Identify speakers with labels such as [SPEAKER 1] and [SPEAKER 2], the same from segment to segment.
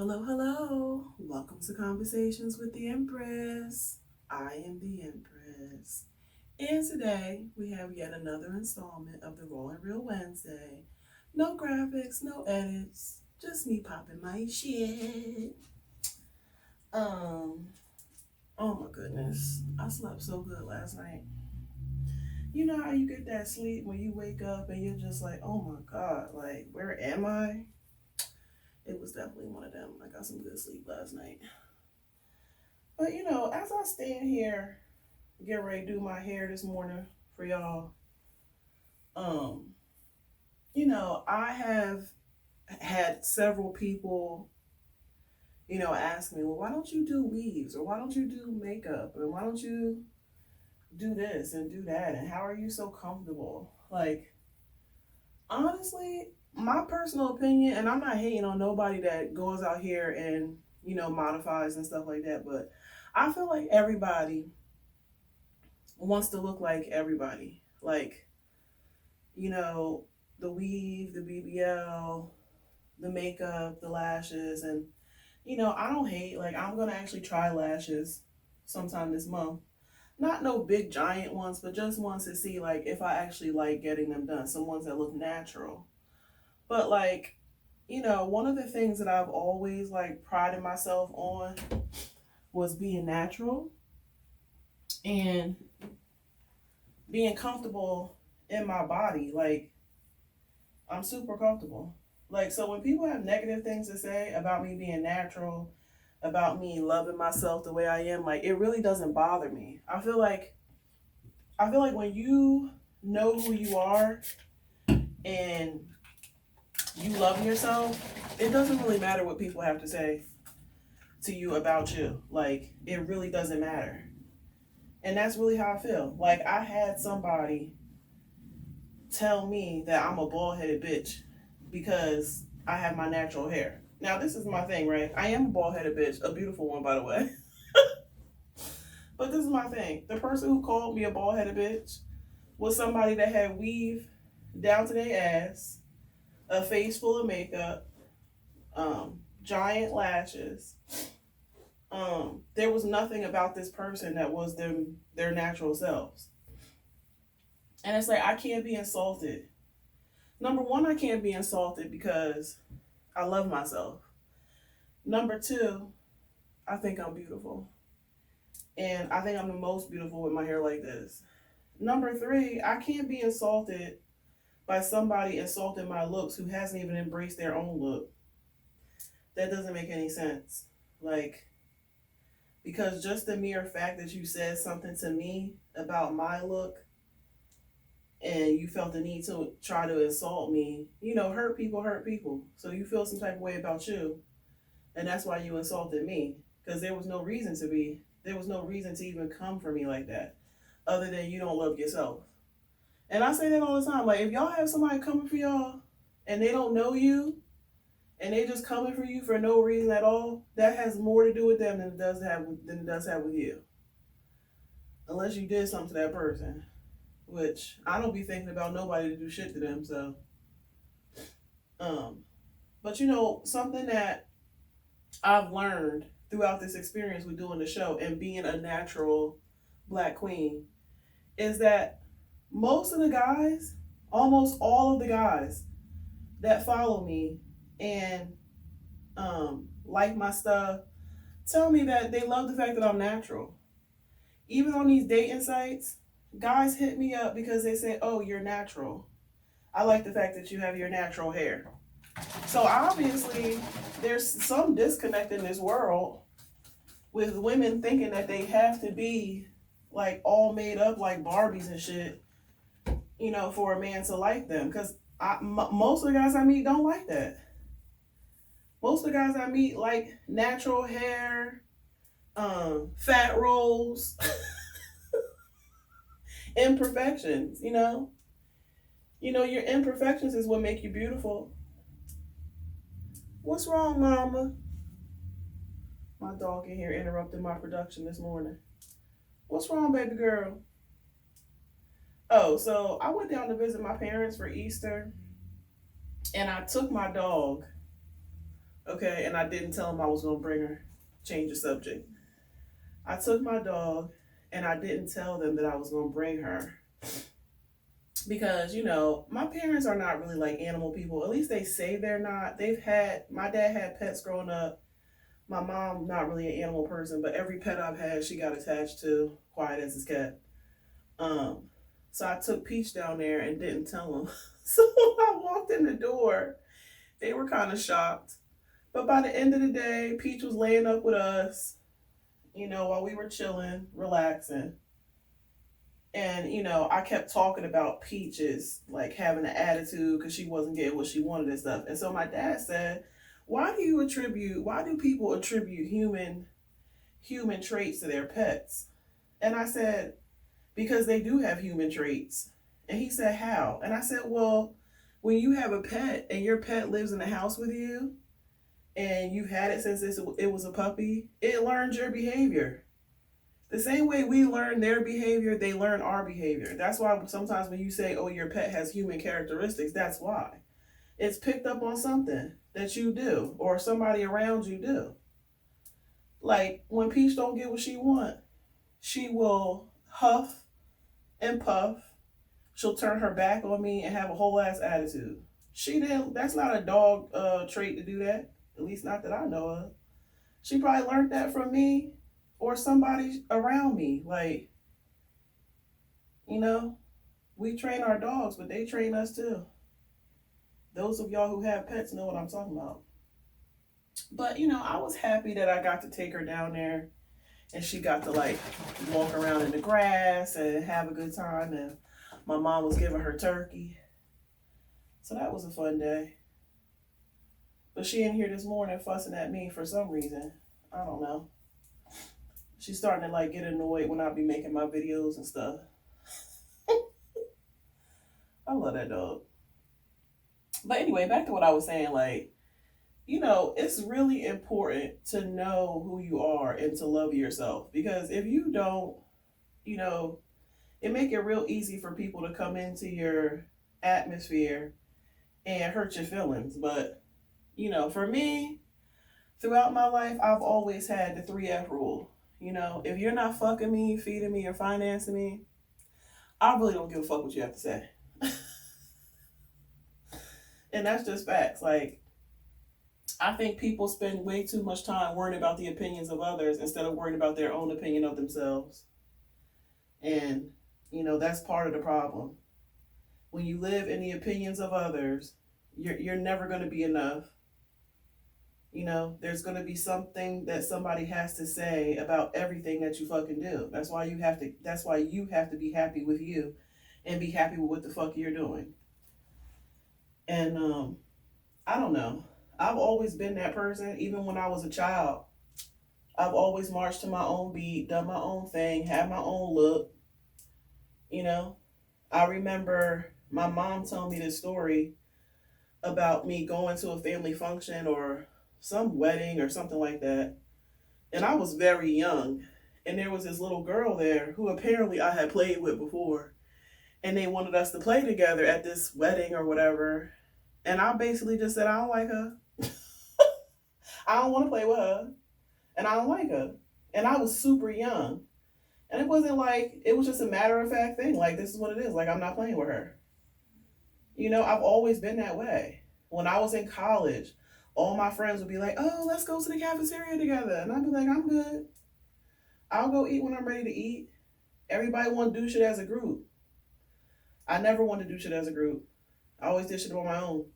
[SPEAKER 1] Hello, hello. Welcome to Conversations with the Empress. I am the Empress. And today we have yet another installment of the Rolling Real Wednesday. No graphics, no edits, just me popping my shit. Um, oh my goodness. I slept so good last night. You know how you get that sleep when you wake up and you're just like, oh my god, like, where am I? It was definitely one of them. I got some good sleep last night. But as I stand here, get ready to do my hair this morning for y'all, um, I have had several people, ask me, well, why don't you do weaves or why don't you do makeup and why don't you do this and do that and how are you so comfortable? Like, honestly, my personal opinion, and I'm not hating on nobody that goes out here and, modifies and stuff like that, but I feel like everybody wants to look like everybody. Like, you know, the weave, the BBL, the makeup, the lashes, and I don't hate. Like, I'm gonna actually try lashes sometime this month. Not no big giant ones, but just ones to see like if I actually like getting them done. Some ones that look natural. But like, one of the things that I've always like prided myself on was being natural and being comfortable in my body. Like, I'm super comfortable. Like, so when people have negative things to say about me being natural, about me loving myself the way I am, like, it really doesn't bother me. I feel like when you know who you are and you love yourself, it doesn't really matter what people have to say to you about you. Like, it really doesn't matter. And that's really how I feel. Like, I had somebody tell me that I'm a bald headed bitch because I have my natural hair. Now, this is my thing, right? I am a bald headed bitch, a beautiful one, by the way. But this is my thing. The person who called me a bald headed bitch was somebody that had weave down to their ass, a face full of makeup, giant lashes. There was nothing about this person that was their natural selves. And it's like, I can't be insulted. Number one, I can't be insulted because I love myself. Number two, I think I'm beautiful. And I think I'm the most beautiful with my hair like this. Number three, I can't be insulted by somebody insulting my looks who hasn't even embraced their own look. That doesn't make any sense. Like, because just the mere fact that you said something to me about my look and you felt the need to try to insult me, hurt people hurt people. So you feel some type of way about you, and that's why you insulted me. Because there was no reason to even come for me like that, other than you don't love yourself. And I say that all the time. Like, if y'all have somebody coming for y'all and they don't know you and they just coming for you for no reason at all, that has more to do with them than it does have with you. Unless you did something to that person, which I don't be thinking about nobody to do shit to them. So, um, but something that I've learned throughout this experience with doing the show and being a natural black queen is that most of the guys, almost all of the guys that follow me and like my stuff, tell me that they love the fact that I'm natural. Even on these dating sites, guys hit me up because they say, "Oh, you're natural. I like the fact that you have your natural hair." So obviously, there's some disconnect in this world with women thinking that they have to be like all made up like Barbies and shit, for a man to like them. Because most of the guys I meet don't like that. Most of the guys I meet like natural hair, fat rolls, imperfections. Your imperfections is what make you beautiful. What's wrong, mama? My dog in here interrupted my production this morning. What's wrong, baby girl? Oh, so I went down to visit my parents for Easter, and I took my dog Okay, and I didn't tell him I was gonna bring her. Change the subject. I took my dog, and I didn't tell them that I was gonna bring her because my parents are not really like animal people. At least they say they're not. My dad had pets growing up. My mom not really an animal person, but every pet I've had she got attached to, quiet as it's kept. Um, so I took Peach down there and didn't tell them. So when I walked in the door, they were kind of shocked. But by the end of the day, Peach was laying up with us, while we were chilling, relaxing. And, I kept talking about Peaches, like having an attitude because she wasn't getting what she wanted and stuff. And so my dad said, why do people attribute human traits to their pets? And I said, because they do have human traits. And he said, how? And I said, well, when you have a pet and your pet lives in the house with you and you've had it since it was a puppy, it learns your behavior. The same way we learn their behavior, they learn our behavior. That's why sometimes when you say, oh, your pet has human characteristics, that's why. It's picked up on something that you do or somebody around you do. Like when Peach don't get what she want, she will huff and puff. She'll turn her back on me and have a whole ass attitude. She didn't. That's not a dog trait to do that. At least not that I know of. She probably learned that from me or somebody around me. Like, we train our dogs, but they train us too. Those of y'all who have pets know what I'm talking about. But I was happy that I got to take her down there, and she got to like walk around in the grass and have a good time. And my mom was giving her turkey. So that was a fun day. But she in here this morning fussing at me for some reason. I don't know. She's starting to like get annoyed when I be making my videos and stuff. I love that dog. But anyway, back to what I was saying, like, it's really important to know who you are and to love yourself. Because if you don't, it make it real easy for people to come into your atmosphere and hurt your feelings. But, for me, throughout my life, I've always had the 3F rule. If you're not fucking me, feeding me, or financing me, I really don't give a fuck what you have to say. And that's just facts. Like, I think people spend way too much time worrying about the opinions of others instead of worrying about their own opinion of themselves. And, that's part of the problem. When you live in the opinions of others, you're never going to be enough. There's going to be something that somebody has to say about everything that you fucking do. That's why you have to be happy with you and be happy with what the fuck you're doing. And I don't know. I've always been that person, even when I was a child. I've always marched to my own beat, done my own thing, had my own look. I remember my mom telling me this story about me going to a family function or some wedding or something like that. And I was very young. And there was this little girl there who apparently I had played with before. And they wanted us to play together at this wedding or whatever. And I basically just said, I don't like her. I don't want to play with her. And I don't like her. And I was super young. And it wasn't like, it was just a matter of fact thing. Like, this is what it is. Like, I'm not playing with her. I've always been that way. When I was in college, all my friends would be like, oh, let's go to the cafeteria together. And I'd be like, I'm good. I'll go eat when I'm ready to eat. Everybody want to do shit as a group. I never wanted to do shit as a group. I always did shit on my own.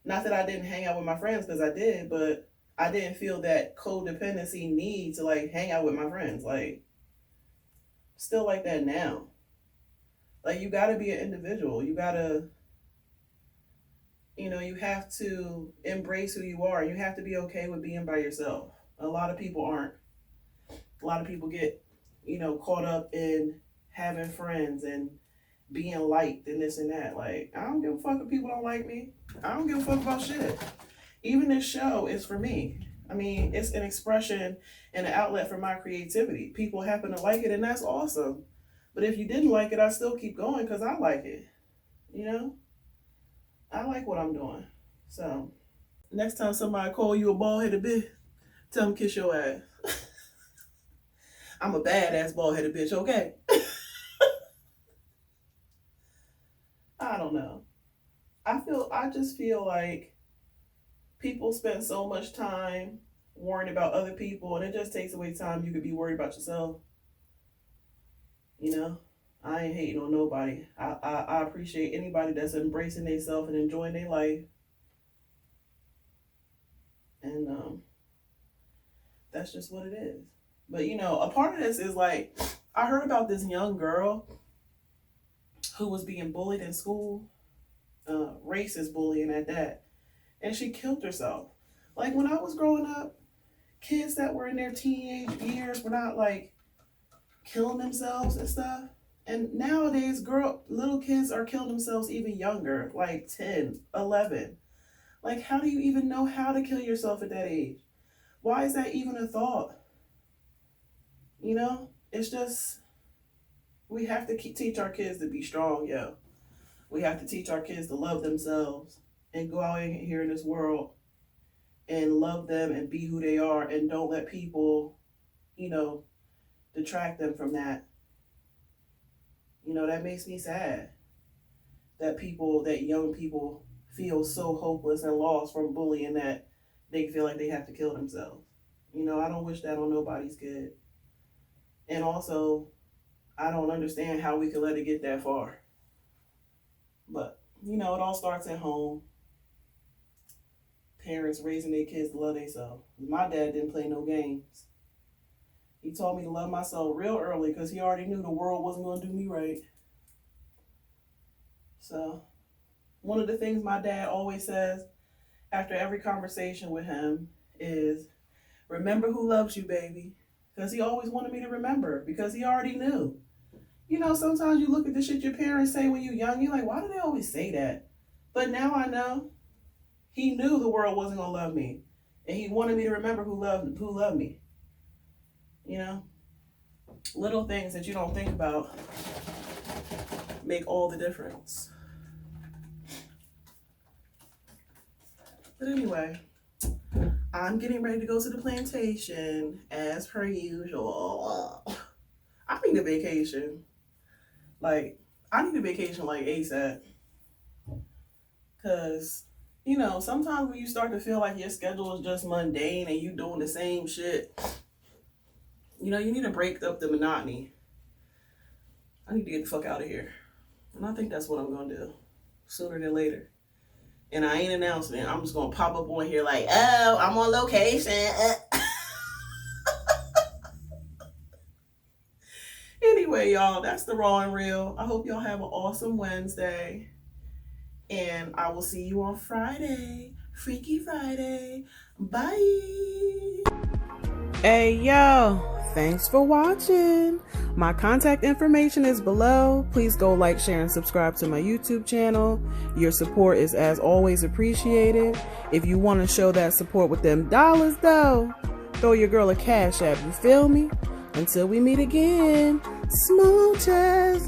[SPEAKER 1] Not that I didn't hang out with my friends, because I did, but I didn't feel that codependency need to like hang out with my friends. Like, still like that now. Like, you gotta be an individual. You gotta, you have to embrace who you are. You have to be okay with being by yourself. A lot of people aren't. A lot of people get, caught up in having friends and being liked and this and that. Like, I don't give a fuck if people don't like me. I don't give a fuck about shit. Even this show is for me. I mean, it's an expression and an outlet for my creativity. People happen to like it, and that's awesome. But if you didn't like it, I still keep going because I like it. I like what I'm doing. So, Next time somebody call you a bald-headed bitch, tell them kiss your ass. I'm a badass bald-headed bitch, okay? I don't know. I just feel like people spend so much time worrying about other people, and it just takes away time you could be worried about yourself. You know, I ain't hating on nobody. I appreciate anybody that's embracing themselves and enjoying their life. And that's just what it is. But you know, a part of this is like, I heard about this young girl who was being bullied in school, racist bullying at that, and she killed herself. Like when I was growing up, kids that were in their teenage years were not like killing themselves and stuff. And nowadays, little kids are killing themselves even younger, like 10, 11. Like, how do you even know how to kill yourself at that age? Why is that even a thought? You know, it's just, we have to teach our kids to be strong, yo. We have to teach our kids to love themselves and go out here in this world and love them and be who they are, and don't let people, you know, detract them from that. You know, that makes me sad that young people feel so hopeless and lost from bullying that they feel like they have to kill themselves. You know, I don't wish that on nobody's kid. And also, I don't understand how we could let it get that far. But, you know, it all starts at home. Parents raising their kids to love themselves. My dad didn't play no games. He taught me to love myself real early because he already knew the world wasn't going to do me right. So, one of the things my dad always says after every conversation with him is, remember who loves you, baby. Because he always wanted me to remember, because he already knew. You know, sometimes you look at the shit your parents say when you're young, you're like, why do they always say that? But now I know. He knew the world wasn't going to love me. And he wanted me to remember who loved me. You know? Little things that you don't think about make all the difference. But anyway, I'm getting ready to go to the plantation as per usual. I need a vacation. Like, I need a vacation like ASAP. Because, you know, sometimes when you start to feel like your schedule is just mundane and you doing the same shit, you know, you need to break up the monotony. I need to get the fuck out of here. And I think that's what I'm going to do sooner than later. And I ain't announcing it. I'm just going to pop up on here like, oh, I'm on location. Anyway, y'all, that's the Raw and Real. I hope y'all have an awesome Wednesday. And I will see you on Friday. Freaky Friday. Bye. Hey, yo. Thanks for watching. My contact information is below. Please go like, share, and subscribe to my YouTube channel. Your support is, as always, appreciated. If you want to show that support with them dollars, though, throw your girl a CashApp. You feel me? Until we meet again. Smooches.